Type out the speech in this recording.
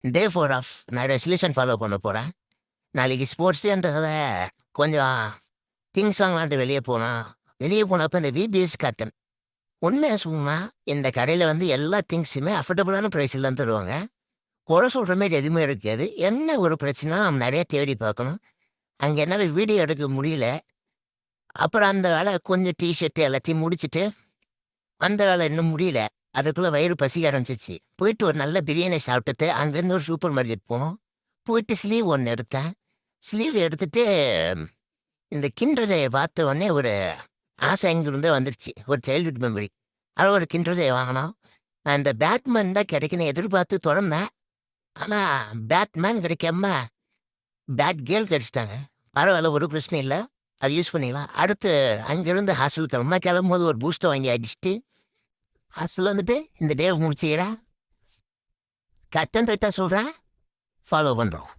டே 4 of நான் resolution follow பண்ண போகிறேன். நாளைக்கு ஸ்போர்ட்ஸ் டேன்றத கொஞ்சம் திங்ஸ் வாங்கலான்ட்டு வெளியே போனோம். வெளியே போனப்போ இந்த விபிஎஸ் காட்டன் உண்மையாக சொல்லணும்னா இந்த கடையில் வந்து எல்லா திங்ஸுமே அஃபோர்டபுளான ப்ரைஸில் தான் தருவாங்க. குறை சொல்கிற மாதிரி எதுவுமே இருக்காது. என்ன ஒரு பிரச்சனை நம்ம நிறைய தேடி பார்க்கணும். அங்கே என்னால் வீடியோ எடுக்க முடியல. அப்புறம் அந்த வேலை கொஞ்சம் டிஷர்ட்டு எல்லாத்தையும் முடிச்சுட்டு அந்த வேலை இன்னும் முடியல. அதுக்குள்ளே வயிறு பசிக்க ஆரம்பிச்சிச்சு. போயிட்டு ஒரு நல்ல பிரியாணி சாப்பிட்டுட்டு அங்கேருந்து ஒரு சூப்பர் மார்க்கெட் போனோம். போயிட்டு ஸ்லீவ் ஒன்று எடுத்தேன். ஸ்லீவ் எடுத்துட்டு இந்த கிண்டரை பார்த்த உடனே ஒரு ஆசை எங்கிருந்தே வந்துடுச்சு. ஒரு சைல்ட்ஹுட் மெமரி. அதில் ஒரு கிண்டரை வாங்கினோம். அந்த பேட்மேன் தான் கிடைக்கணும் எதிர்பார்த்து தொடர்ந்தேன். ஆனால் பேட்மேன் கிடைக்காம பேட் கேர்ள் கிடைச்சிட்டாங்க. பரவாயில்ல, ஒரு பிரச்சனை இல்லை. அது யூஸ் பண்ணிக்கலாம். அடுத்து அங்கேருந்து ஹாஸ்டல் கிளம்பும்போது ஒரு பூஸ்ட்டை வாங்கி அடிச்சுட்டு ஹாஸ்டல் வந்துட்டு இந்த டேவை முடிச்சுக்கிறேன். கட்டன் ரைட்டாக சொல்கிறேன். ஃபாலோ பண்ணுறோம்.